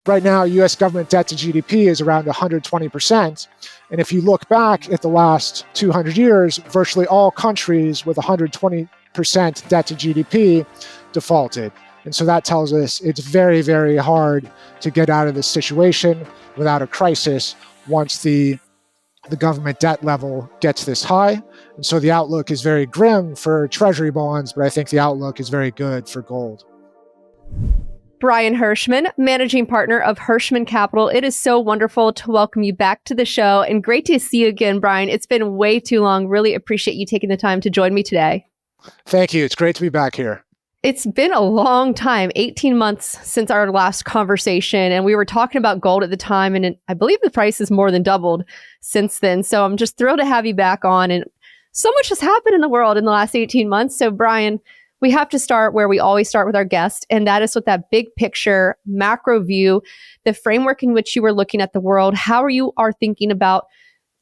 Right now, US government debt to GDP is around 120%. And if you look back at the last 200 years, virtually all countries with 120% debt to GDP defaulted. And so that tells us it's very, very hard to get out of this situation without a crisis once the government debt level gets this high. And so the outlook is very grim for treasury bonds, but I think the outlook is very good for gold. Brian Hirschmann, managing partner of Hirschmann Capital. It is so wonderful to welcome you back to the show and great to see you again, Brian. It's been way too long. Really appreciate you taking the time to join me today. Thank you. It's great to be back here. It's been a long time, 18 months since our last conversation, and we were talking about gold at the time, and I believe the price has more than doubled since then. So I'm just thrilled to have you back on, and so much has happened in the world in the last 18 months. So Brian, we have to start where we always start with our guest, and that is with that big picture, macro view, the framework in which you were looking at the world, how you are thinking about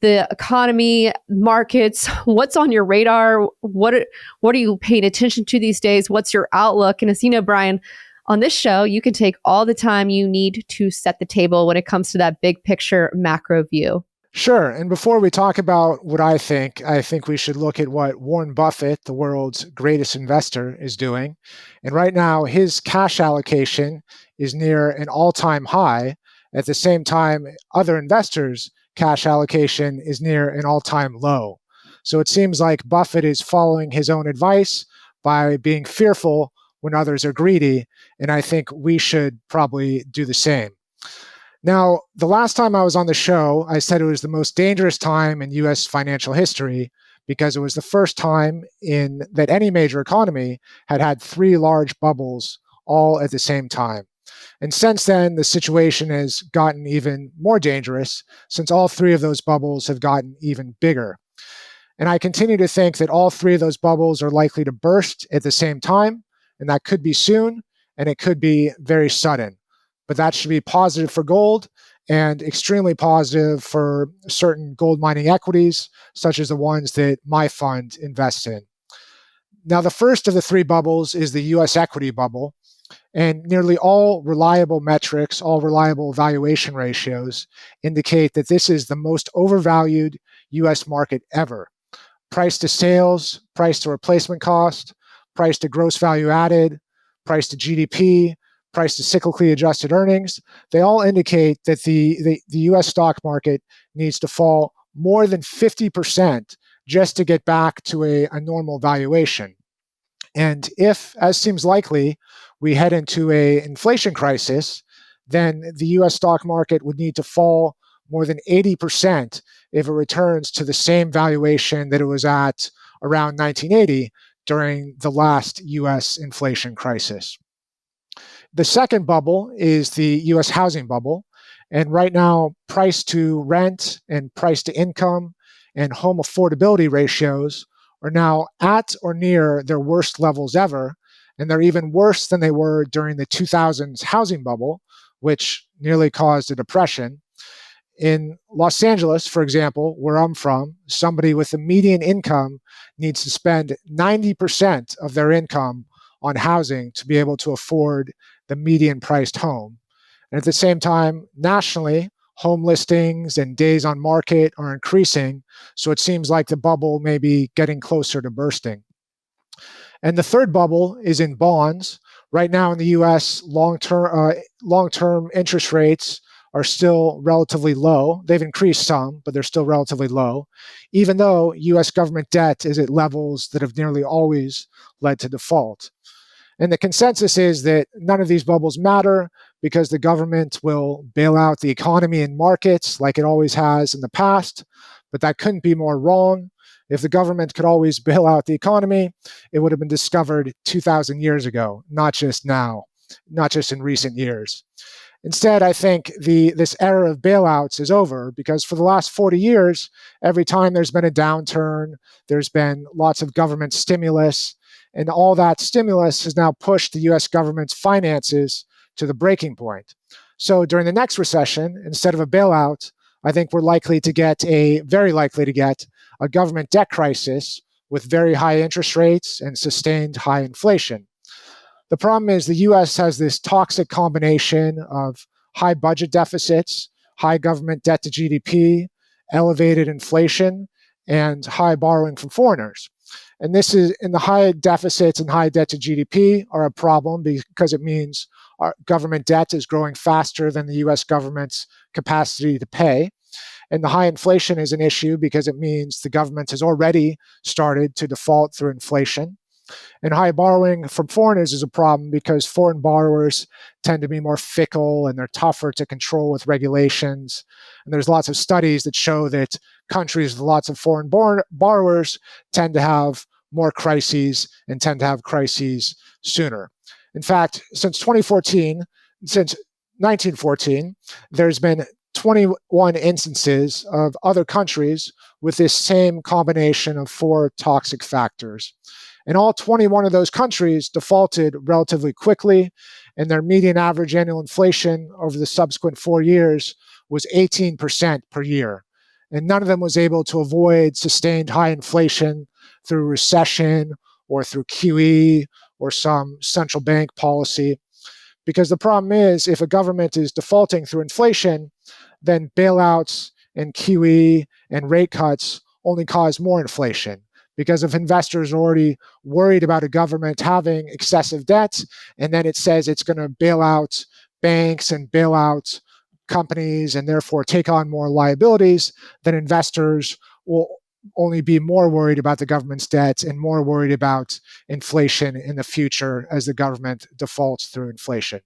the economy, markets, what's on your radar, what are you paying attention to these days, what's your outlook? And as you know, Brian, on this show, you can take all the time you need to set the table when it comes to that big picture macro view. Sure. And before we talk about what I think we should look at what Warren Buffett, the world's greatest investor, is doing. And right now, his cash allocation is near an all-time high. At the same time, other investors' cash allocation is near an all-time low. So it seems like Buffett is following his own advice by being fearful when others are greedy. And I think we should probably do the same. Now, the last time I was on the show, I said it was the most dangerous time in U.S. financial history because it was the first time that any major economy had three large bubbles all at the same time. And since then, the situation has gotten even more dangerous since all three of those bubbles have gotten even bigger. And I continue to think that all three of those bubbles are likely to burst at the same time, and that could be soon, and it could be very sudden. But that should be positive for gold and extremely positive for certain gold mining equities, such as the ones that my fund invests in. Now, the first of the three bubbles is the US equity bubble, and nearly all reliable metrics, all reliable valuation ratios indicate that this is the most overvalued US market ever. Price to sales, price to replacement cost, price to gross value added, price to GDP, price to cyclically adjusted earnings, they all indicate that the US stock market needs to fall more than 50% just to get back to a normal valuation. And if, as seems likely, we head into an inflation crisis, then the US stock market would need to fall more than 80% if it returns to the same valuation that it was at around 1980 during the last US inflation crisis. The second bubble is the US housing bubble. And right now, price to rent and price to income and home affordability ratios are now at or near their worst levels ever. And they're even worse than they were during the 2000s housing bubble, which nearly caused a depression. In Los Angeles, for example, where I'm from, somebody with a median income needs to spend 90% of their income on housing to be able to afford the median priced home. And at the same time, nationally, home listings and days on market are increasing. So it seems like the bubble may be getting closer to bursting. And the third bubble is in bonds. Right now in the US, long-term interest rates are still relatively low. They've increased some, but they're still relatively low, even though US government debt is at levels that have nearly always led to default. And the consensus is that none of these bubbles matter because the government will bail out the economy and markets like it always has in the past. But that couldn't be more wrong. If the government could always bail out the economy, it would have been discovered 2,000 years ago, not just now, not just in recent years. Instead, I think this era of bailouts is over because for the last 40 years, every time there's been a downturn, there's been lots of government stimulus, and all that stimulus has now pushed the US government's finances to the breaking point. So during the next recession, instead of a bailout, I think we're very likely to get a government debt crisis with very high interest rates and sustained high inflation. The problem is the US has this toxic combination of high budget deficits, high government debt to GDP, elevated inflation, and high borrowing from foreigners. And this is, in the high deficits and high debt to GDP are a problem because it means our government debt is growing faster than the US government's capacity to pay. And the high inflation is an issue because it means the government has already started to default through inflation. And high borrowing from foreigners is a problem because foreign borrowers tend to be more fickle and they're tougher to control with regulations. And there's lots of studies that show that countries with lots of foreign borrowers tend to have more crises and tend to have crises sooner. In fact, since 1914, there's been 21 instances of other countries with this same combination of four toxic factors. And all 21 of those countries defaulted relatively quickly, and their median average annual inflation over the subsequent 4 years was 18% per year. And none of them was able to avoid sustained high inflation through recession or through QE or some central bank policy. Because the problem is, if a government is defaulting through inflation, then bailouts and QE and rate cuts only cause more inflation. Because if investors are already worried about a government having excessive debt, and then it says it's going to bail out banks and bail out companies and therefore take on more liabilities, then investors will only be more worried about the government's debt and more worried about inflation in the future as the government defaults through inflation.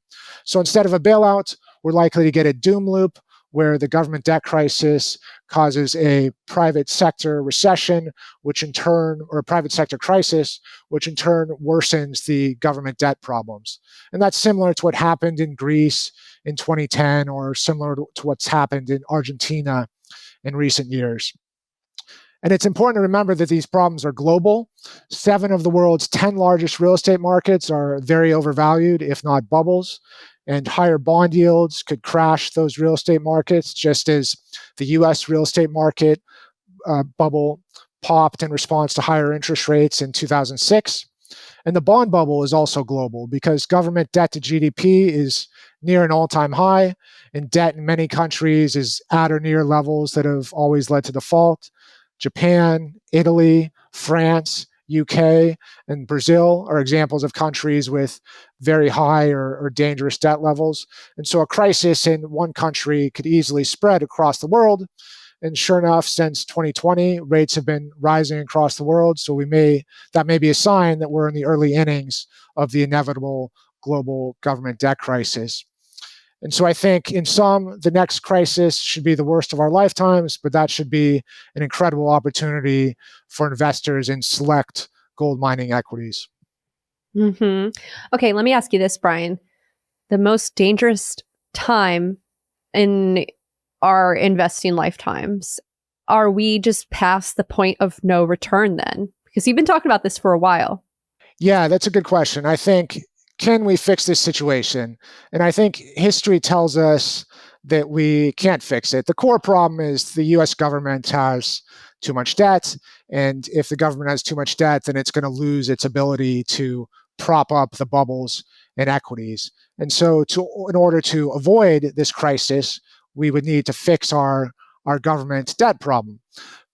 So instead of a bailout, we're likely to get a doom loop where the government debt crisis causes a private sector recession, which in turn, or a private sector crisis, which in turn worsens the government debt problems. And that's similar to what happened in Greece in 2010, or similar to what's happened in Argentina in recent years. And it's important to remember that these problems are global. 7 of the world's 10 largest real estate markets are very overvalued, if not bubbles. And higher bond yields could crash those real estate markets, just as the US real estate market bubble popped in response to higher interest rates in 2006. And the bond bubble is also global because government debt to GDP is near an all-time high, and debt in many countries is at or near levels that have always led to default. Japan, Italy, France, UK, and Brazil are examples of countries with very high or dangerous debt levels. And so a crisis in one country could easily spread across the world. And sure enough, since 2020, rates have been rising across the world. So that may be a sign that we're in the early innings of the inevitable global government debt crisis. And so I think in sum, the next crisis should be the worst of our lifetimes, but that should be an incredible opportunity for investors in select gold mining equities. Mm-hmm. Okay, let me ask you this, Brian. The most dangerous time in our investing lifetimes, are we just past the point of no return then? Because you've been talking about this for a while. Yeah, that's a good question. I think, can we fix this situation? And I think history tells us that we can't fix it. The core problem is the US government has too much debt. And if the government has too much debt, then it's going to lose its ability to prop up the bubbles in equities. And so in order to avoid this crisis, we would need to fix our government debt problem.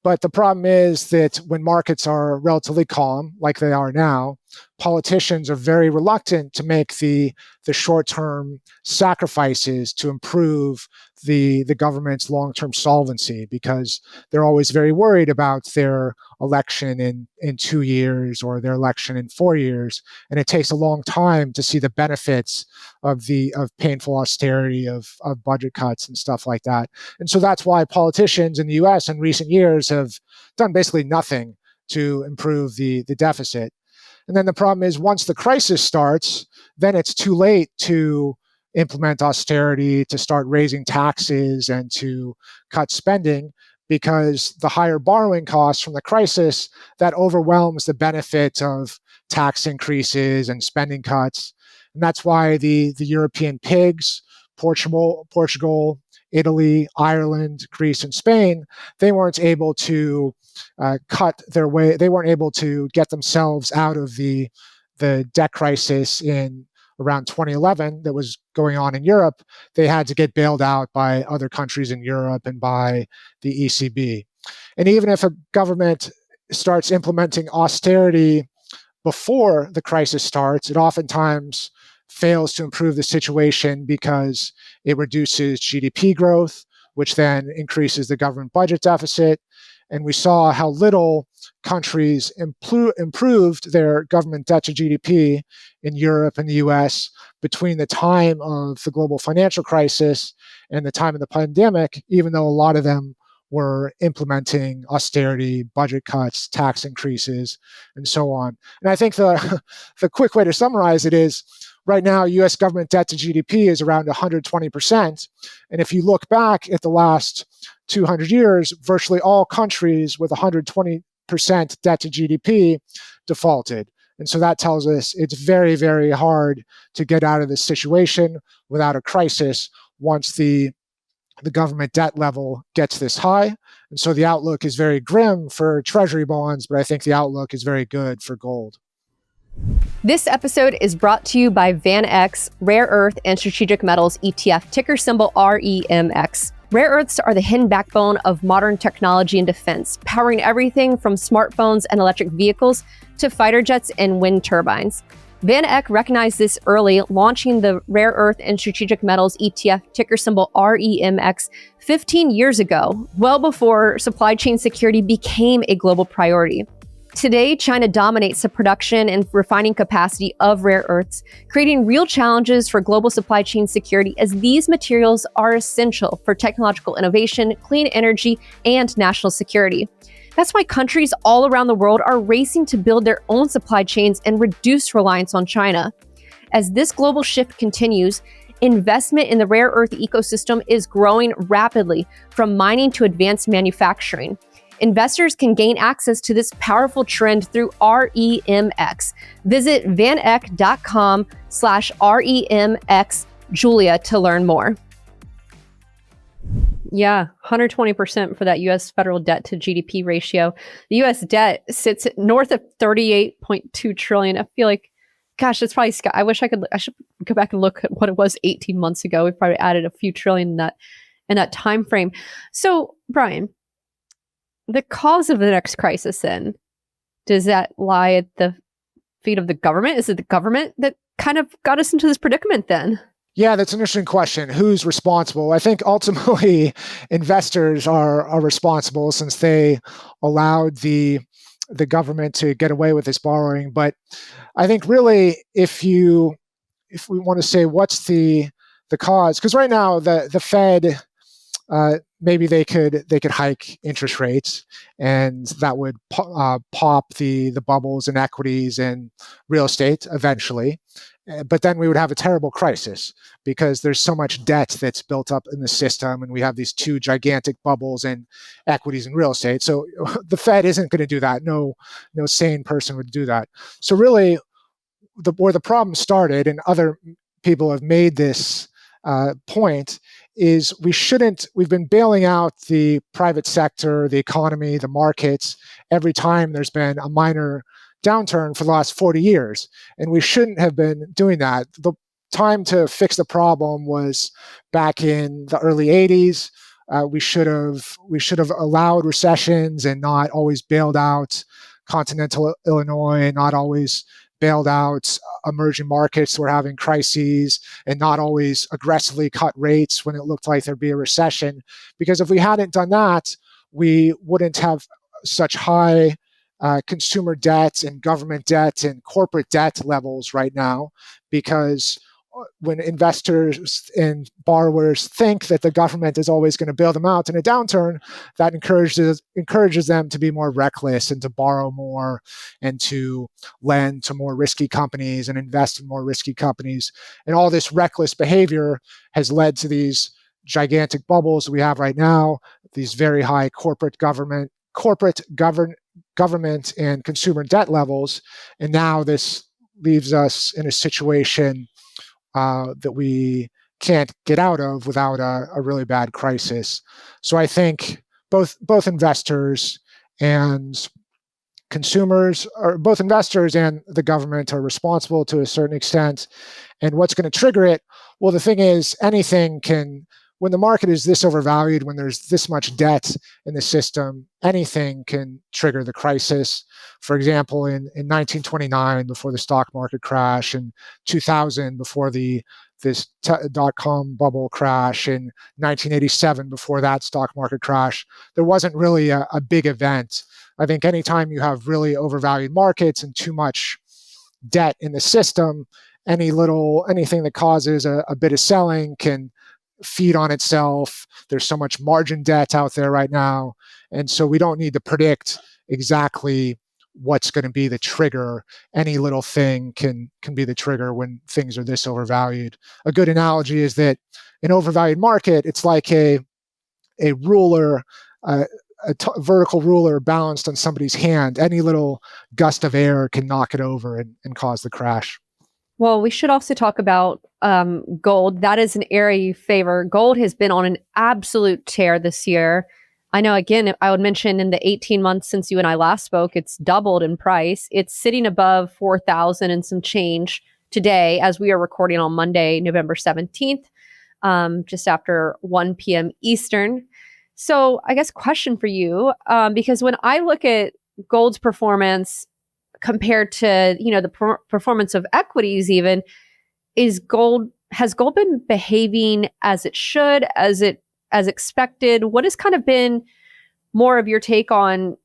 But the problem is that when markets are relatively calm, like they are now, politicians are very reluctant to make the short-term sacrifices to improve the government's long-term solvency, because they're always very worried about their election in 2 years or their election in 4 years. And it takes a long time to see the benefits of painful austerity, of budget cuts and stuff like that. And so that's why politicians in the US in recent years have done basically nothing to improve the deficit. And then the problem is, once the crisis starts, then it's too late to implement austerity, to start raising taxes, and to cut spending, because the higher borrowing costs from the crisis, that overwhelms the benefit of tax increases and spending cuts. And that's why the European pigs, Portugal, Italy, Ireland, Greece, and Spain, they weren't able to they weren't able to get themselves out of the debt crisis in around 2011 that was going on in Europe, they had to get bailed out by other countries in Europe and by the ECB. And even if a government starts implementing austerity before the crisis starts, it oftentimes fails to improve the situation because it reduces GDP growth, which then increases the government budget deficit. And we saw how little countries improved their government debt to GDP in Europe and the US between the time of the global financial crisis and the time of the pandemic, even though a lot of them were implementing austerity, budget cuts, tax increases, and so on. And I think the quick way to summarize it is right now, US government debt to GDP is around 120%. And if you look back at the last 200 years, virtually all countries with 120% debt to GDP defaulted. And so that tells us it's very, very hard to get out of this situation without a crisis once the government debt level gets this high. And so the outlook is very grim for treasury bonds, but I think the outlook is very good for gold. This episode is brought to you by VanEck's Rare Earth and Strategic Metals ETF, ticker symbol REMX. Rare earths are the hidden backbone of modern technology and defense, powering everything from smartphones and electric vehicles to fighter jets and wind turbines. VanEck recognized this early, launching the Rare Earth and Strategic Metals ETF, ticker symbol REMX, 15 years ago, well before supply chain security became a global priority. Today, China dominates the production and refining capacity of rare earths, creating real challenges for global supply chain security as these materials are essential for technological innovation, clean energy, and national security. That's why countries all around the world are racing to build their own supply chains and reduce reliance on China. As this global shift continues, investment in the rare earth ecosystem is growing rapidly, from mining to advanced manufacturing. Investors can gain access to this powerful trend through REMX. Visit vaneck.com/REMX Julia to learn more. Yeah, 120% for that U.S. federal debt to GDP ratio. The U.S. debt sits at north of 38.2 trillion. I feel like, gosh, it's probably, I should go back and look at what it was 18 months ago. We probably added a few trillion in that time frame. So, Brian, the cause of the next crisis then, does that lie at the feet of the government? Is it the government that kind of got us into this predicament then? Yeah, that's an interesting question. Who's responsible? I think ultimately investors are responsible since they allowed the government to get away with this borrowing. But I think really if we want to say what's the cause, because right now the Fed, maybe they could hike interest rates, and that would pop the bubbles in equities and real estate eventually. But then we would have a terrible crisis because there's so much debt that's built up in the system, and we have these two gigantic bubbles in equities and real estate. So the Fed isn't going to do that. No sane person would do that. So really, where the problem started, and other people have made this point, is we've been bailing out the private sector, the economy, the markets, every time there's been a minor downturn for the last 40 years. And we shouldn't have been doing that. The time to fix the problem was back in the early 80s. We should have allowed recessions and not always bailed out continental Illinois, not always bailed out emerging markets that were having crises, and not always aggressively cut rates when it looked like there'd be a recession. Because if we hadn't done that, we wouldn't have such high consumer debt and government debt and corporate debt levels right now, because when investors and borrowers think that the government is always going to bail them out in a downturn, that encourages them to be more reckless and to borrow more and to lend to more risky companies and invest in more risky companies. And all this reckless behavior has led to these gigantic bubbles we have right now, these very high corporate government and consumer debt levels. And now this leaves us in a situation that we can't get out of without a really bad crisis. So I think both investors and consumers, or both investors and the government, are responsible to a certain extent. And what's going to trigger it? Well, the thing is, anything can, when the market is this overvalued, when there's this much debt in the system, anything can trigger the crisis. For example, in 1929, before the stock market crash, in 2000, before this dot-com bubble crash, in 1987, before that stock market crash, there wasn't really a big event. I think anytime you have really overvalued markets and too much debt in the system, anything that causes a bit of selling can feed on itself. There's so much margin debt out there right now. And so we don't need to predict exactly what's going to be the trigger. Any little thing can be the trigger when things are this overvalued. A good analogy is that an overvalued market, it's like a ruler, vertical ruler balanced on somebody's hand. Any little gust of air can knock it over and cause the crash. Well, we should also talk about gold. That is an area you favor. Gold has been on an absolute tear this year. I know, again, I would mention in the 18 months since you and I last spoke, it's doubled in price. It's sitting above 4,000 and some change today as we are recording on Monday, November 17th, just after 1 p.m. Eastern. So I guess question for you, because when I look at gold's performance compared to, the performance of equities even, has gold been behaving as it should, as expected? What has kind of been more of your take on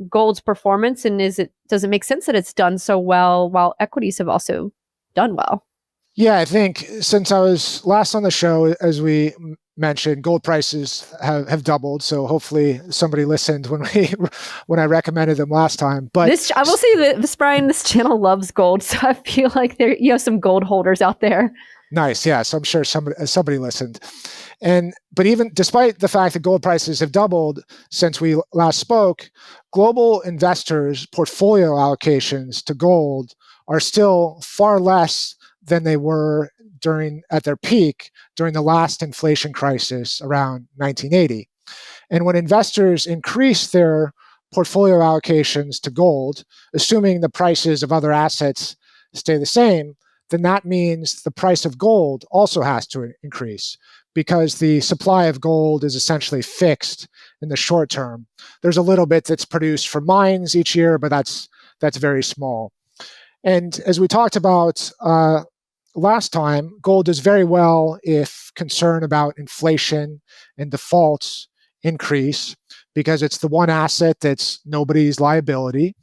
gold's performance, and does it make sense that it's done so well while equities have also done well? Yeah, I think since I was last on the show, as we mentioned, gold prices have doubled. So hopefully somebody listened when I recommended them last time. But I will say this, Brian, this channel loves gold, so I feel like you have some gold holders out there. Nice, yeah. So I'm sure somebody listened. But even despite the fact that gold prices have doubled since we last spoke, global investors' portfolio allocations to gold are still far less than they were at their peak during the last inflation crisis around 1980. And when investors increase their portfolio allocations to gold, assuming the prices of other assets stay the same, then that means the price of gold also has to increase, because the supply of gold is essentially fixed in the short term. There's a little bit that's produced for mines each year, but that's very small. And as we talked about last time, gold does very well if concern about inflation and defaults increase, because it's the one asset that's nobody's liability.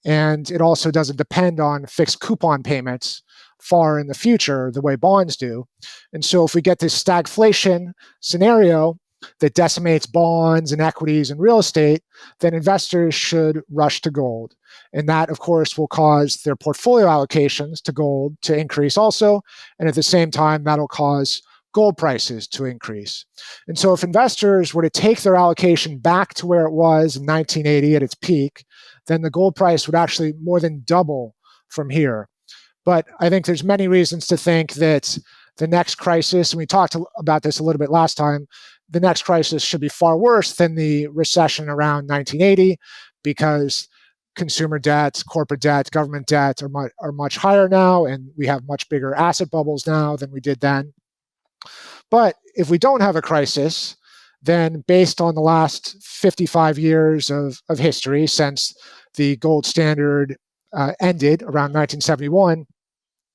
And it also doesn't depend on fixed coupon payments far in the future the way bonds do. And so if we get this stagflation scenario that decimates bonds and equities and real estate, then investors should rush to gold. And that, of course, will cause their portfolio allocations to gold to increase also. And at the same time, that'll cause gold prices to increase. And so if investors were to take their allocation back to where it was in 1980 at its peak, then the gold price would actually more than double from here. But I think there's many reasons to think that the next crisis, and we talked about this a little bit last time, the next crisis should be far worse than the recession around 1980, because consumer debt, corporate debt, government debt are much higher now, and we have much bigger asset bubbles now than we did then. But if we don't have a crisis, then based on the last 55 years of history since the gold standard ended around 1971,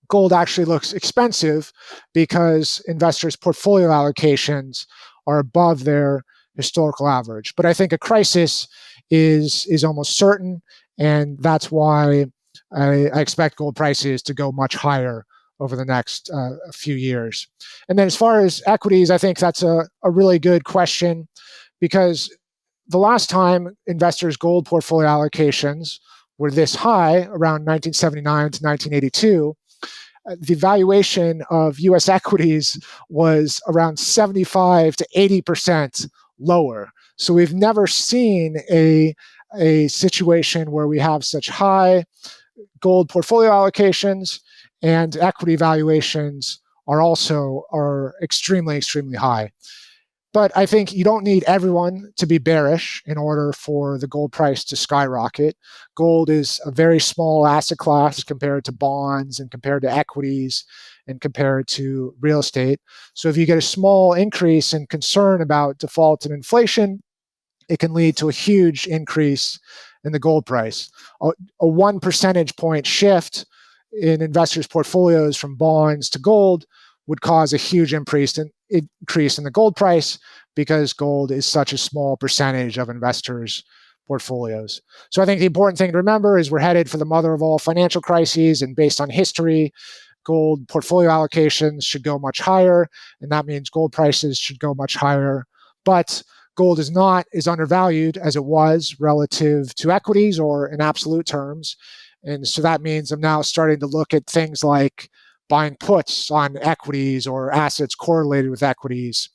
gold actually looks expensive because investors' portfolio allocations are above their historical average. But I think a crisis is almost certain, and that's why I expect gold prices to go much higher over the next few years. And then as far as equities, I think that's a really good question, because the last time investors' gold portfolio allocations were this high, around 1979 to 1982, the valuation of U.S. equities was around 75 to 80% lower. So we've never seen a situation where we have such high gold portfolio allocations and equity valuations are extremely, extremely high. But I think you don't need everyone to be bearish in order for the gold price to skyrocket. Gold is a very small asset class compared to bonds and compared to equities and compared to real estate. So if you get a small increase in concern about default and inflation, it can lead to a huge increase in the gold price. A 1 percentage point shift in investors' portfolios from bonds to gold would cause a huge increase in the gold price because gold is such a small percentage of investors' portfolios. So I think the important thing to remember is we're headed for the mother of all financial crises, and based on history, gold portfolio allocations should go much higher, and that means gold prices should go much higher. But gold is not as undervalued as it was relative to equities or in absolute terms. And so that means I'm now starting to look at things like buying puts on equities or assets correlated with equities,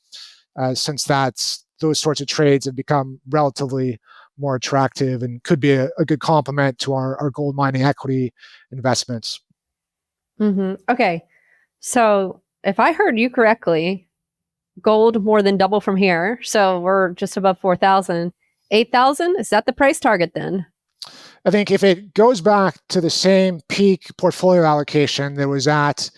since those sorts of trades have become relatively more attractive and could be a good complement to our gold mining equity investments. Okay. So if I heard you correctly, gold more than double from here. So we're just above 4,000. 8,000? Is that the price target then? I think if it goes back to the same peak portfolio allocation that was at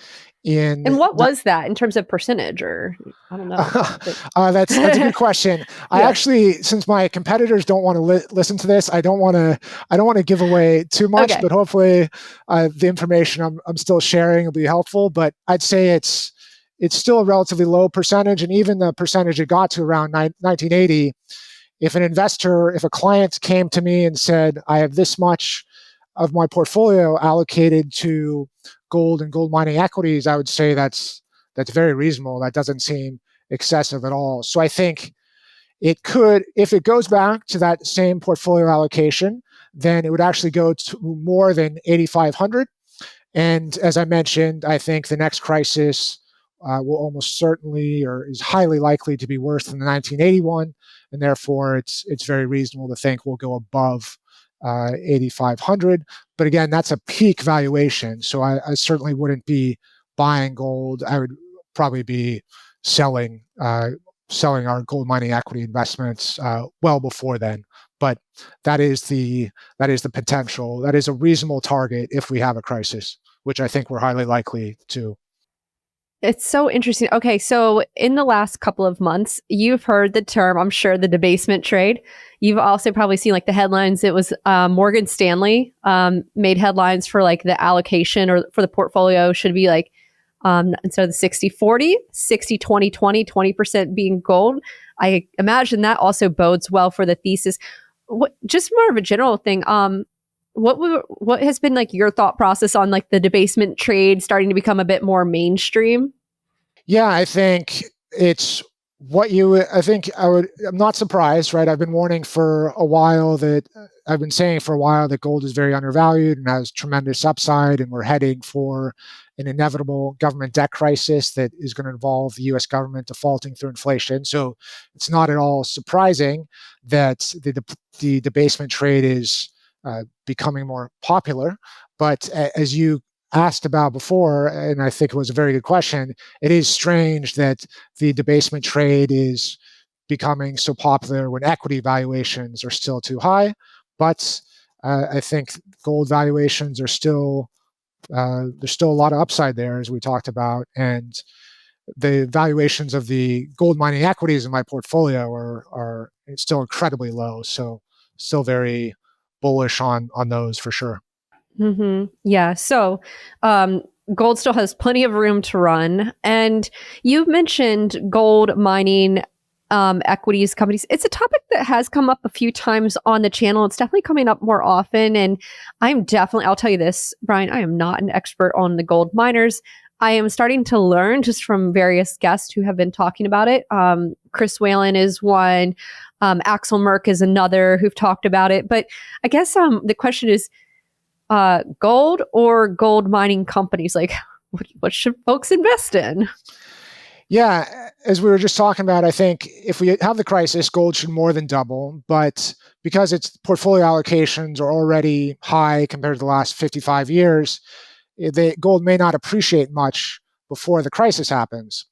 in... And what was that in terms of percentage, or I don't know. That's a good question. Yeah. I actually, since my competitors don't want to listen to this, I don't want to give away too much, okay. But hopefully the information I'm still sharing will be helpful. But I'd say it's still a relatively low percentage, and even the percentage it got to around 1980, if a client came to me and said, I have this much of my portfolio allocated to gold and gold mining equities, I would say that's very reasonable. That doesn't seem excessive at all. So I think it could, if it goes back to that same portfolio allocation, then it would actually go to more than 8,500. And as I mentioned, I think the next crisis will almost certainly, or is highly likely, to be worse than the 1981, and therefore it's very reasonable to think we'll go above 8,500. But again, that's a peak valuation, so I certainly wouldn't be buying gold. I would probably be selling our gold mining equity investments well before then. But that is the potential. That is a reasonable target if we have a crisis, which I think we're highly likely to. It's so interesting. Okay, so in the last couple of months, you've heard the term, I'm sure, the debasement trade. You've also probably seen like the headlines. It was Morgan Stanley made headlines for like the allocation or for the portfolio should be like, instead of the 60-40, 60-20-20, 20% being gold. I imagine that also bodes well for the thesis. Just more of a general thing. What has been like your thought process on like the debasement trade starting to become a bit more mainstream? Yeah, I think it's I'm not surprised, right? I've been saying for a while that gold is very undervalued and has tremendous upside, and we're heading for an inevitable government debt crisis that is going to involve the US government defaulting through inflation. So it's not at all surprising that the debasement trade is becoming more popular. But as you asked about before, and I think it was a very good question, it is strange that the debasement trade is becoming so popular when equity valuations are still too high. But I think gold valuations are still, there's still a lot of upside there, as we talked about. And the valuations of the gold mining equities in my portfolio are still incredibly low. So still very bullish on those for sure. Yeah. So gold still has plenty of room to run. And you've mentioned gold mining equities companies. It's a topic that has come up a few times on the channel. It's definitely coming up more often. And I'll tell you this, Brian, I am not an expert on the gold miners. I am starting to learn just from various guests who have been talking about it. Chris Whalen is one. Axel Merck is another who've talked about it. But I guess the question is, gold or gold mining companies? Like, what should folks invest in? Yeah, as we were just talking about, I think if we have the crisis, gold should more than double. But because its portfolio allocations are already high compared to the last 55 years, gold may not appreciate much before the crisis happens.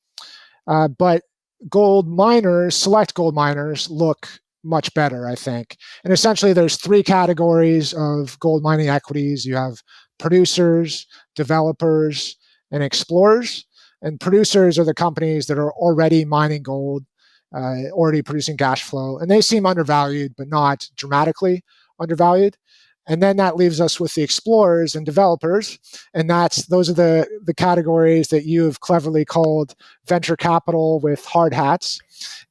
But gold miners, select gold miners, look much better, I think. And essentially, there's three categories of gold mining equities. You have producers, developers, and explorers. And producers are the companies that are already mining gold, already producing cash flow, and they seem undervalued, but not dramatically undervalued. And then that leaves us with the explorers and developers, and those are the categories that you've cleverly called venture capital with hard hats.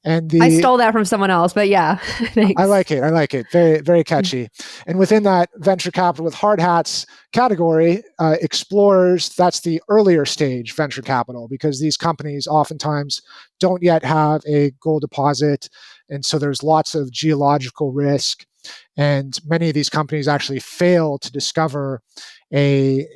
And I stole that from someone else, but yeah, thanks. I like it. Very, very catchy. And within that venture capital with hard hats category, explorers, that's the earlier stage venture capital, because these companies oftentimes don't yet have a gold deposit. And so there's lots of geological risk. And many of these companies actually fail to discover a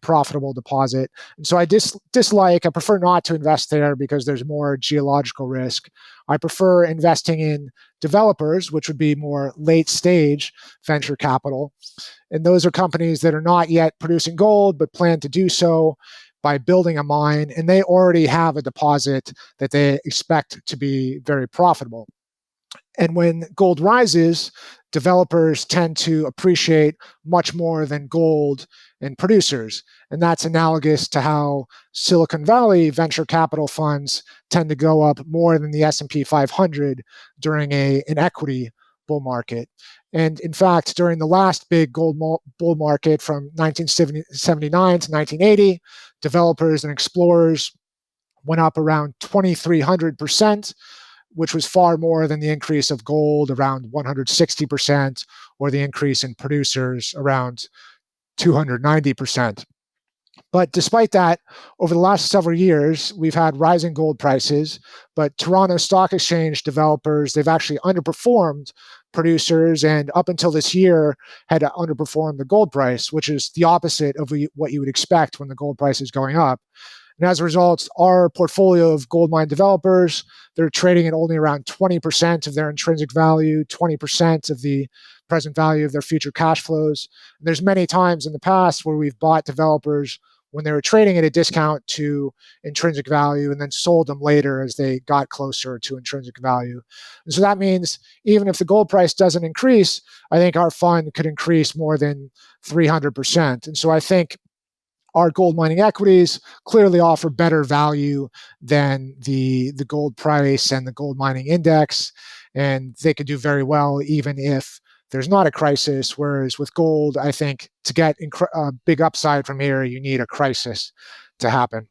profitable deposit. And so I prefer not to invest there because there's more geological risk. I prefer investing in developers, which would be more late stage venture capital. And those are companies that are not yet producing gold, but plan to do so by building a mine. And they already have a deposit that they expect to be very profitable. And when gold rises, developers tend to appreciate much more than gold and producers. And that's analogous to how Silicon Valley venture capital funds tend to go up more than the S&P 500 during an equity bull market. And in fact, during the last big gold bull market from 1979 to 1980, developers and explorers went up around 2,300%, which was far more than the increase of gold, around 160%, or the increase in producers, around 290%. But despite that, over the last several years, we've had rising gold prices, but Toronto Stock Exchange developers, they've actually underperformed producers, and up until this year had underperformed the gold price, which is the opposite of what you would expect when the gold price is going up. And as a result, our portfolio of gold mine developers, they're trading at only around 20% of their intrinsic value, 20% of the present value of their future cash flows. And there's many times in the past where we've bought developers when they were trading at a discount to intrinsic value and then sold them later as they got closer to intrinsic value. And so that means even if the gold price doesn't increase, I think our fund could increase more than 300%. And so I think our gold mining equities clearly offer better value than the gold price and the gold mining index, and they could do very well even if there's not a crisis. Whereas with gold, I think to get a big upside from here, you need a crisis to happen.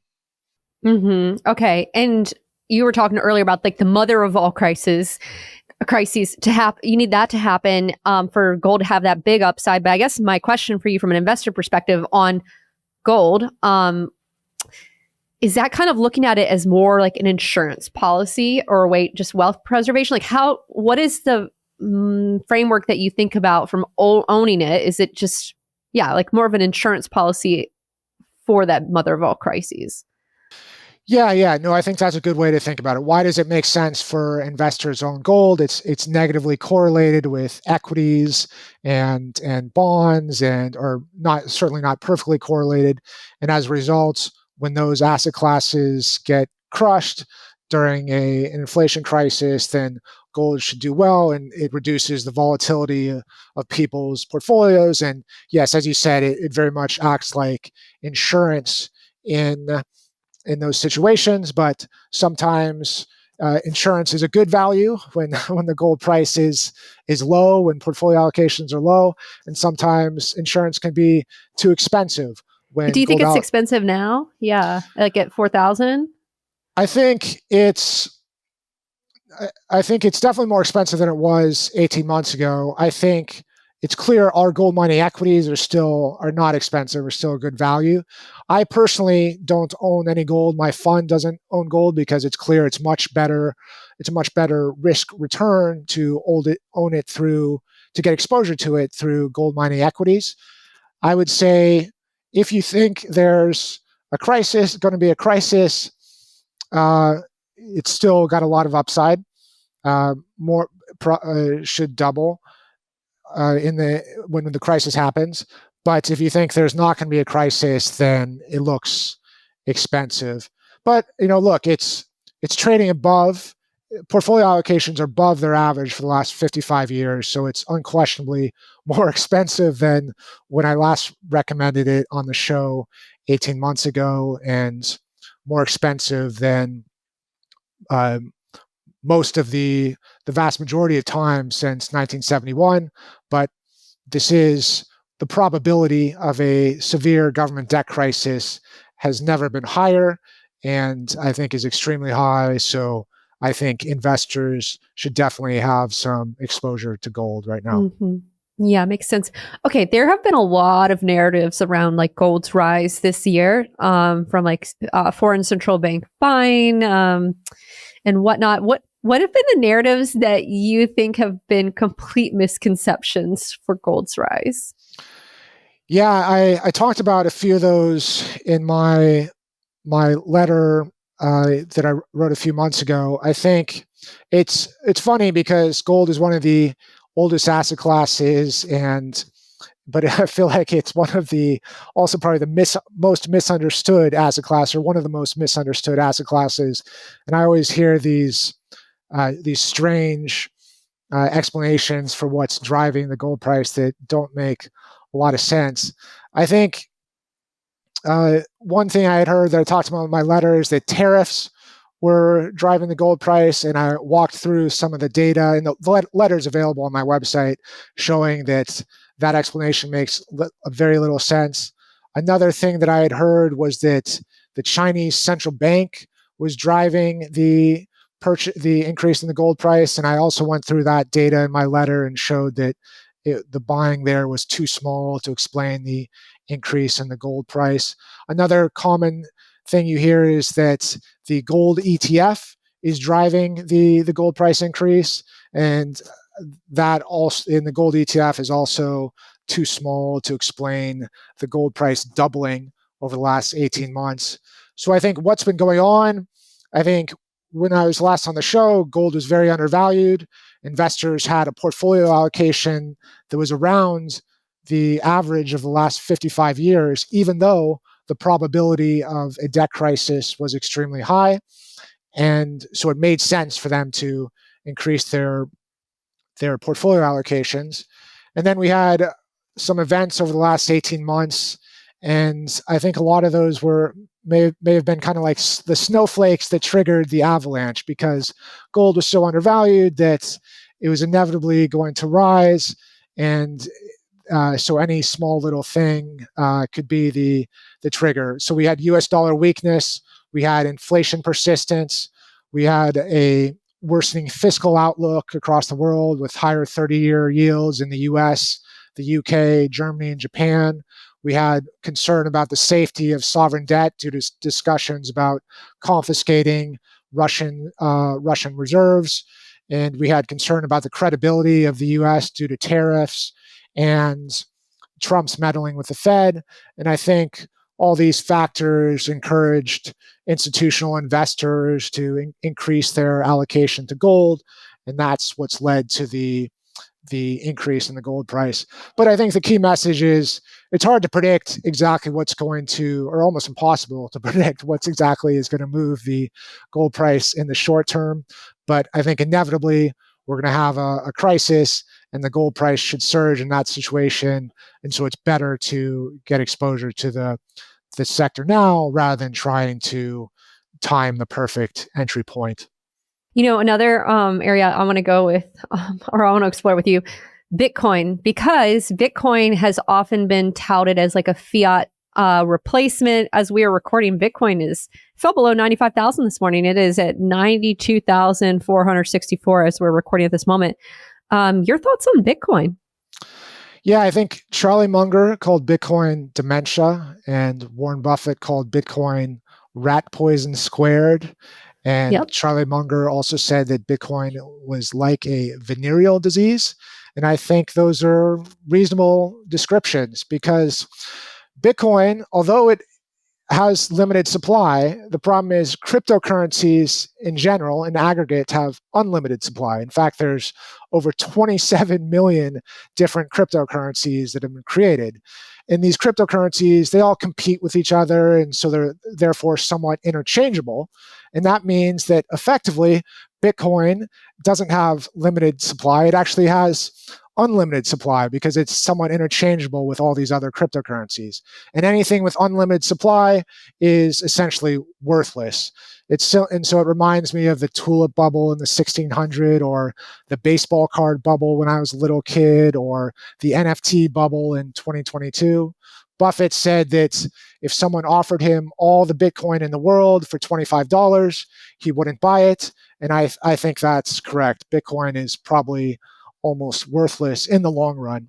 Okay, and you were talking earlier about like the mother of all crises to happen. You need that to happen for gold to have that big upside. But I guess my question for you from an investor perspective on gold, is that kind of looking at it as more like an insurance policy or just wealth preservation? Like what is the framework that you think about from owning it? Is it just, like more of an insurance policy for that mother of all crises? Yeah. No, I think that's a good way to think about it. Why does it make sense for investors to own gold? It's negatively correlated with equities and bonds, or certainly not perfectly correlated. And as a result, when those asset classes get crushed during an inflation crisis, then gold should do well, and it reduces the volatility of people's portfolios. And yes, as you said, it very much acts like insurance in those situations, but sometimes insurance is a good value when the gold price is low, when portfolio allocations are low, and sometimes insurance can be too expensive. Do you think it's expensive now? Yeah, like at 4,000? I think it's definitely more expensive than it was 18 months ago. I think it's clear our gold mining equities are not expensive, are still a good value. I personally don't own any gold. My fund doesn't own gold because it's clear it's much better. It's a much better risk return to own it to get exposure to it through gold mining equities. I would say if you think there's going to be a crisis, it's still got a lot of upside. Should double when the crisis happens. But if you think there's not going to be a crisis, then it looks expensive. But look, it's it's trading above, portfolio allocations are above their average for the last 55 years. So it's unquestionably more expensive than when I last recommended it on the show 18 months ago, and more expensive than most of the vast majority of time since 1971. But this is the probability of a severe government debt crisis has never been higher, and I think is extremely high. So I think investors should definitely have some exposure to gold right now. Mm-hmm. Yeah, makes sense. Okay, there have been a lot of narratives around like gold's rise this year, from like foreign central bank buying and whatnot. What have been the narratives that you think have been complete misconceptions for gold's rise? Yeah, I talked about a few of those in my letter that I wrote a few months ago. I think it's funny because gold is one of the oldest asset classes, but I feel like it's one of the also probably the most misunderstood asset class, or one of the most misunderstood asset classes. And I always hear these strange explanations for what's driving the gold price that don't make a lot of sense. I think one thing I had heard that I talked about in my letter is that tariffs were driving the gold price, and I walked through some of the data, and the letters available on my website showing that explanation makes very little sense. Another thing that I had heard was that the Chinese central bank was driving the increase in the gold price, and I also went through that data in my letter and showed that the buying there was too small to explain the increase in the gold price. Another common thing you hear is that the gold ETF is driving the gold price increase, and that also in the gold ETF is also too small to explain the gold price doubling over the last 18 months. So I think what's been going on, I think when I was last on the show, gold was very undervalued. Investors had a portfolio allocation that was around the average of the last 55 years, even though the probability of a debt crisis was extremely high. And so it made sense for them to increase their portfolio allocations. And then we had some events over the last 18 months, and I think a lot of those may have been kind of like the snowflakes that triggered the avalanche, because gold was so undervalued that it was inevitably going to rise, and so any small little thing could be the trigger. So we had U.S. dollar weakness, we had inflation persistence, we had a worsening fiscal outlook across the world with higher 30-year yields in the U.S., the U.K., Germany, and Japan. We had concern about the safety of sovereign debt due to discussions about confiscating Russian reserves, and we had concern about the credibility of the U.S. due to tariffs and Trump's meddling with the Fed. And I think all these factors encouraged institutional investors to increase their allocation to gold, and that's what's led to the increase in the gold price. But I think the key message is it's hard to predict exactly what's going to, or almost impossible to predict what's exactly is going to move the gold price in the short term. But I think inevitably we're going to have a crisis, and the gold price should surge in that situation. And so it's better to get exposure to the sector now rather than trying to time the perfect entry point. You know, another area I want to go with, or I want to explore with you, Bitcoin, because Bitcoin has often been touted as like a fiat replacement. As we are recording, Bitcoin fell below 95,000 this morning. It is at 92,464 as we're recording at this moment. Your thoughts on Bitcoin? Yeah, I think Charlie Munger called Bitcoin dementia, and Warren Buffett called Bitcoin rat poison squared. And yep. Charlie Munger also said that Bitcoin was like a venereal disease. And I think those are reasonable descriptions, because Bitcoin, although it has limited supply, the problem is cryptocurrencies in general, in aggregate, have unlimited supply. In fact, there's over 27 million different cryptocurrencies that have been created. And these cryptocurrencies, they all compete with each other, and so they're therefore somewhat interchangeable. And that means that effectively, Bitcoin doesn't have limited supply. It actually has unlimited supply because it's somewhat interchangeable with all these other cryptocurrencies. And anything with unlimited supply is essentially worthless. And so it reminds me of the tulip bubble in the 1600, or the baseball card bubble when I was a little kid, or the NFT bubble in 2022. Buffett said that if someone offered him all the Bitcoin in the world for $25, he wouldn't buy it. And I think that's correct. Bitcoin is probably almost worthless in the long run.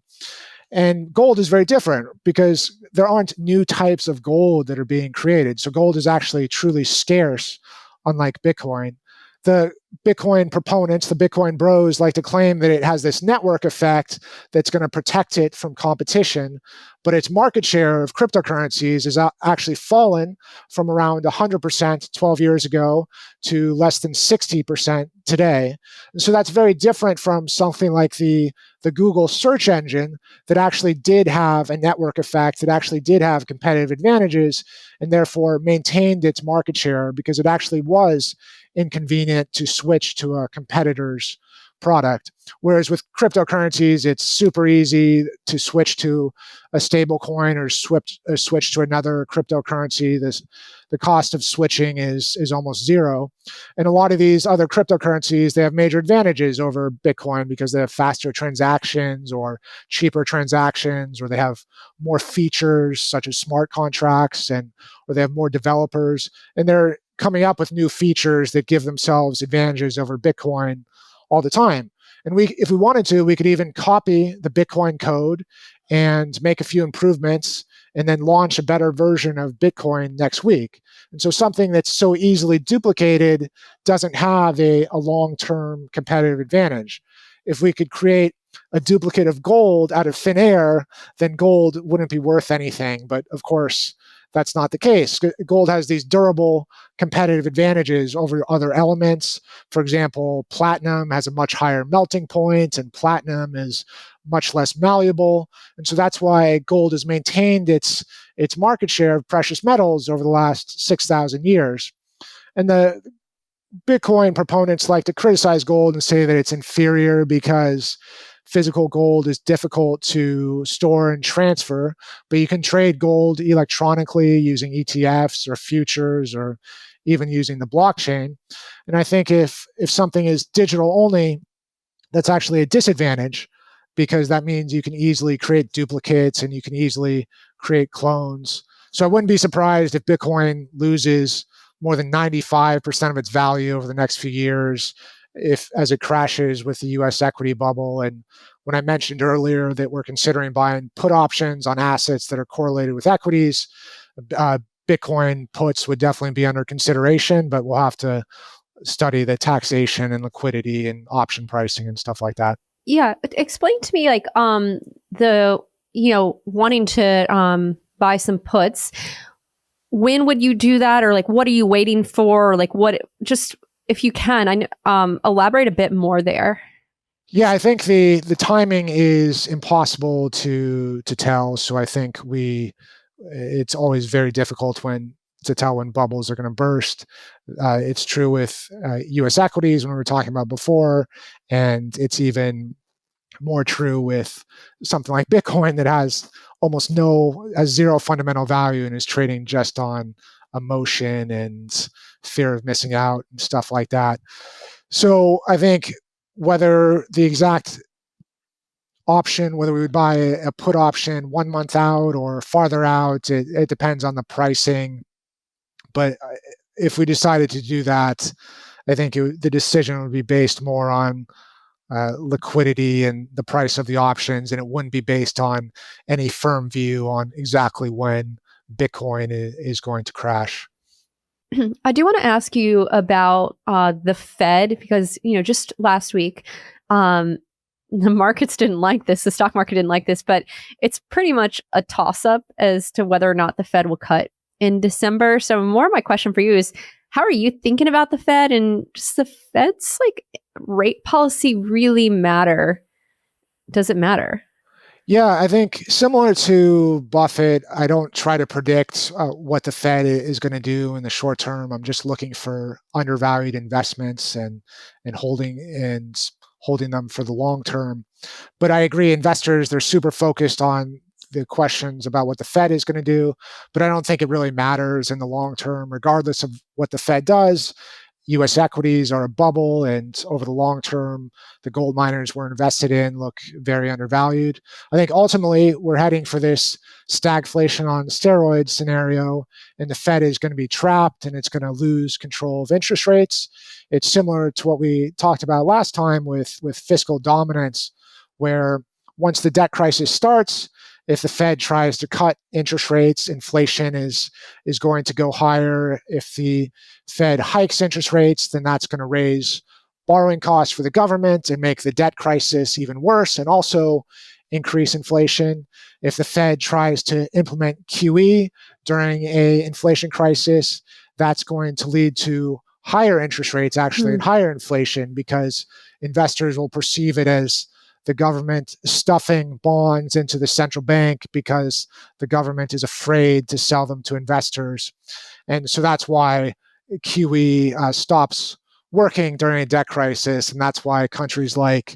And gold is very different because there aren't new types of gold that are being created. So gold is actually truly scarce, unlike Bitcoin. The Bitcoin proponents, the Bitcoin bros, like to claim that it has this network effect that's going to protect it from competition, but its market share of cryptocurrencies has actually fallen from around 100% 12 years ago to less than 60% today. And so that's very different from something like the Google search engine that actually did have a network effect, that actually did have competitive advantages, and therefore maintained its market share because it actually was inconvenient to switch to a competitor's product. Whereas with cryptocurrencies, it's super easy to switch to a stable coin or switch to another cryptocurrency. The cost of switching is almost zero. And a lot of these other cryptocurrencies, they have major advantages over Bitcoin because they have faster transactions or cheaper transactions, or they have more features such as smart contracts, or they have more developers. And they're coming up with new features that give themselves advantages over Bitcoin all the time. And if we wanted to, we could even copy the Bitcoin code and make a few improvements and then launch a better version of Bitcoin next week. And so something that's so easily duplicated doesn't have a long-term competitive advantage. If we could create a duplicate of gold out of thin air, then gold wouldn't be worth anything. But of course, that's not the case. Gold has these durable competitive advantages over other elements. For example, platinum has a much higher melting point, and platinum is much less malleable. And so that's why gold has maintained its market share of precious metals over the last 6,000 years. And the Bitcoin proponents like to criticize gold and say that it's inferior because physical gold is difficult to store and transfer, but you can trade gold electronically using ETFs or futures or even using the blockchain. And I think if something is digital only, that's actually a disadvantage because that means you can easily create duplicates and you can easily create clones. So I wouldn't be surprised if Bitcoin loses more than 95% of its value over the next few years as it crashes with the US equity bubble. And when I mentioned earlier that we're considering buying put options on assets that are correlated with equities, Bitcoin puts would definitely be under consideration, but we'll have to study the taxation and liquidity and option pricing and stuff like that. Yeah, explain to me like the wanting to buy some puts. When would you do that, or like what are you waiting for, or like what? Just if you can, elaborate a bit more there. Yeah, I think the timing is impossible to tell. So I think it's always very difficult to tell when bubbles are going to burst. It's true with U.S. equities when we were talking about before, and it's even more true with something like Bitcoin that has zero fundamental value and is trading just on emotion and fear of missing out and stuff like that. So I think whether the exact option, whether we would buy a put option 1 month out or farther out, it depends on the pricing. But if we decided to do that, I think the decision would be based more on liquidity and the price of the options, and it wouldn't be based on any firm view on exactly when Bitcoin is going to crash. I do want to ask you about the Fed because just last week, the markets didn't like this. The stock market didn't like this, but it's pretty much a toss-up as to whether or not the Fed will cut in December. So more of my question for you is, how are you thinking about the Fed, and does the Fed's like rate policy really matter? Does it matter? Yeah, I think similar to Buffett, I don't try to predict what the Fed is going to do in the short term. I'm just looking for undervalued investments and holding them for the long term. But I agree, investors, they're super focused on the questions about what the Fed is going to do, but I don't think it really matters in the long term, regardless of what the Fed does. US equities are a bubble, and over the long term, the gold miners we're invested in look very undervalued. I think ultimately we're heading for this stagflation on steroids scenario, and the Fed is going to be trapped and it's going to lose control of interest rates. It's similar to what we talked about last time with fiscal dominance, where once the debt crisis starts, if the Fed tries to cut interest rates, inflation is going to go higher. If the Fed hikes interest rates, then that's going to raise borrowing costs for the government and make the debt crisis even worse, and also increase inflation. If the Fed tries to implement QE during a inflation crisis, that's going to lead to higher interest rates actually and higher inflation, because investors will perceive it as the government stuffing bonds into the central bank because the government is afraid to sell them to investors. And so that's why QE stops working during a debt crisis. And that's why countries like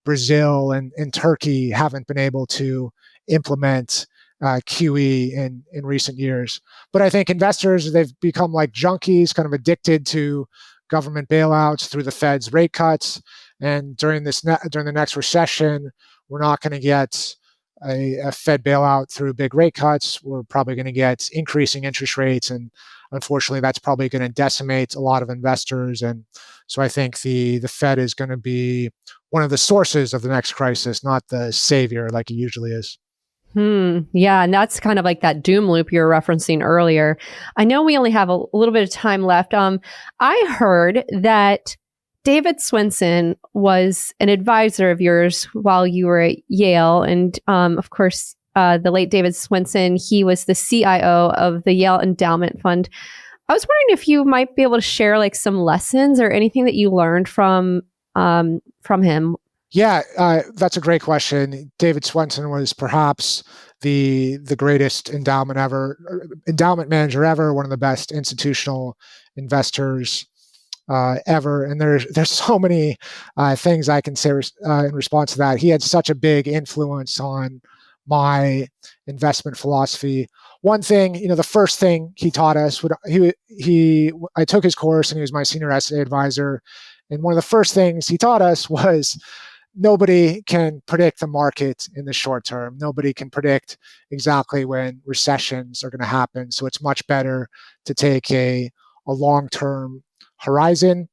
Brazil and Turkey haven't been able to implement QE in recent years. But I think investors, they've become like junkies, kind of addicted to government bailouts through the Fed's rate cuts. And during the next recession, we're not going to get a Fed bailout through big rate cuts. We're probably going to get increasing interest rates, and unfortunately, that's probably going to decimate a lot of investors. And so I think the Fed is going to be one of the sources of the next crisis, not the savior like it usually is. Yeah, and that's kind of like that doom loop you were referencing earlier. I know we only have a little bit of time left. I heard that David Swensen was an advisor of yours while you were at Yale, and of course, the late David Swensen, he was the CIO of the Yale Endowment Fund. I was wondering if you might be able to share like some lessons or anything that you learned from him. Yeah, that's a great question. David Swensen was perhaps the greatest endowment manager ever, one of the best institutional investors ever. And there's so many things I can say in response to that. He had such a big influence on my investment philosophy. One thing, the first thing he taught us I took his course and he was my senior essay advisor. And one of the first things he taught us was nobody can predict the market in the short term. Nobody can predict exactly when recessions are going to happen. So it's much better to take a long-term horizon,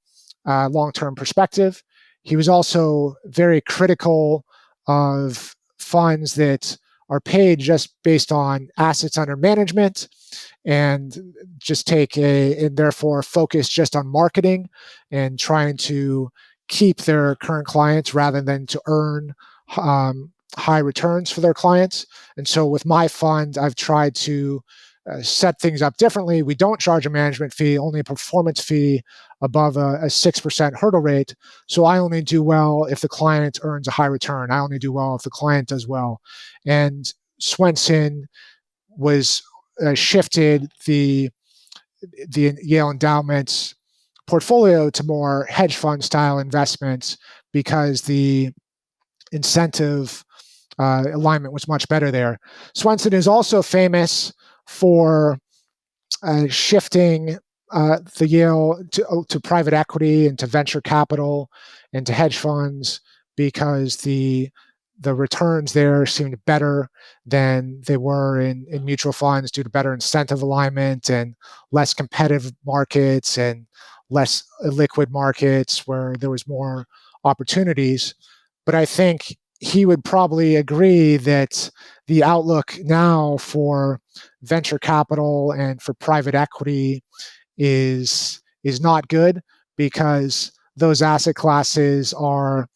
long-term perspective. He was also very critical of funds that are paid just based on assets under management, and and therefore focus just on marketing and trying to keep their current clients rather than to earn high returns for their clients. And so with my fund, I've tried to set things up differently. We don't charge a management fee, only a performance fee above a 6% hurdle rate. So I only do well if the client earns a high return. I only do well if the client does well. And Swensen was shifted the Yale Endowment's portfolio to more hedge fund style investments because the incentive alignment was much better there. Swensen is also famous for shifting the Yale to private equity and to venture capital and to hedge funds because the returns there seemed better than they were in mutual funds due to better incentive alignment and less competitive markets and less liquid markets where there was more opportunities. But I think he would probably agree that the outlook now for venture capital and for private equity is not good, because those asset classes are,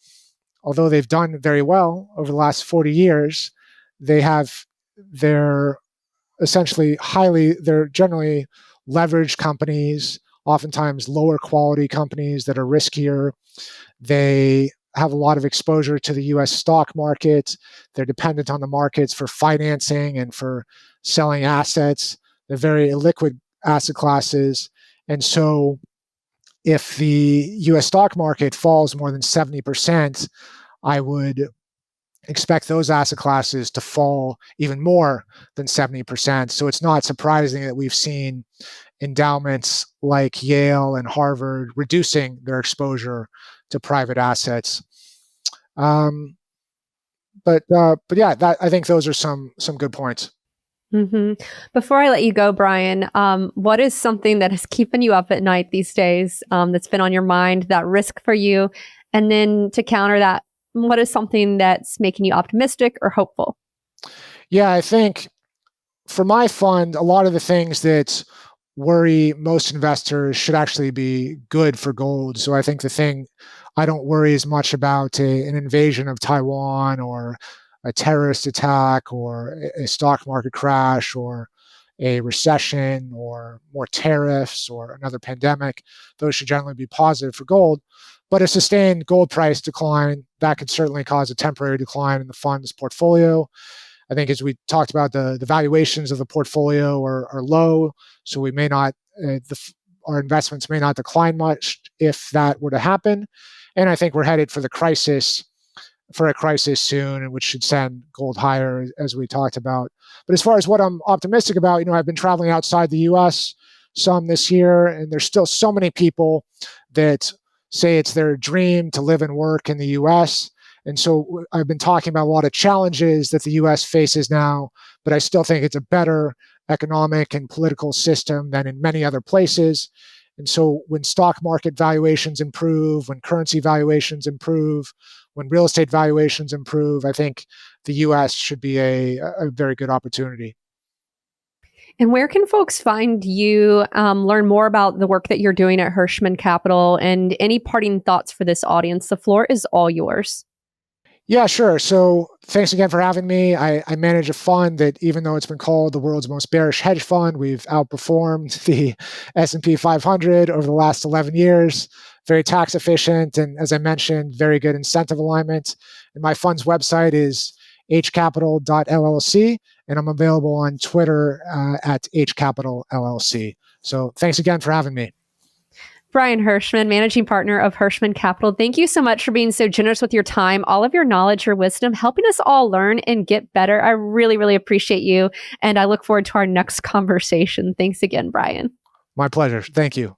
although they've done very well over the last 40 years, they're they're generally leveraged companies, oftentimes lower quality companies that are riskier. They have a lot of exposure to the US stock market. They're dependent on the markets for financing and for selling assets. They're very illiquid asset classes. And so if the US stock market falls more than 70%, I would expect those asset classes to fall even more than 70%. So it's not surprising that we've seen endowments like Yale and Harvard reducing their exposure to private assets. But yeah, I think those are some good points. Mm-hmm. Before I let you go, Brian, what is something that is keeping you up at night these days, that's been on your mind, that risk for you? And then to counter that, what is something that's making you optimistic or hopeful? Yeah, I think for my fund, a lot of the things that worry most investors should actually be good for gold. So I think the thing I don't worry as much about an invasion of Taiwan or a terrorist attack or a stock market crash or a recession or more tariffs or another pandemic. Those should generally be positive for gold. But a sustained gold price decline, that could certainly cause a temporary decline in the fund's portfolio. I think as we talked about, the valuations of the portfolio are low, so we may not our investments may not decline much if that were to happen. And I think we're headed for a crisis soon, which should send gold higher, as we talked about. But as far as what I'm optimistic about, I've been traveling outside the U.S. some this year, and there's still so many people that say it's their dream to live and work in the U.S. And so I've been talking about a lot of challenges that the U.S. faces now, but I still think it's a better economic and political system than in many other places. And so when stock market valuations improve, when currency valuations improve, when real estate valuations improve, I think the U.S. should be a very good opportunity. And where can folks find you, learn more about the work that you're doing at Hirschmann Capital, and any parting thoughts for this audience? The floor is all yours. Yeah, sure. So thanks again for having me. I manage a fund that, even though it's been called the world's most bearish hedge fund, we've outperformed the S&P 500 over the last 11 years. Very tax efficient, and as I mentioned, very good incentive alignment. And my fund's website is hcapital.llc, and I'm available on Twitter at hcapitalllc. So thanks again for having me. Brian Hirschmann, managing partner of Hirschmann Capital. Thank you so much for being so generous with your time, all of your knowledge, your wisdom, helping us all learn and get better. I really, really appreciate you. And I look forward to our next conversation. Thanks again, Brian. My pleasure. Thank you.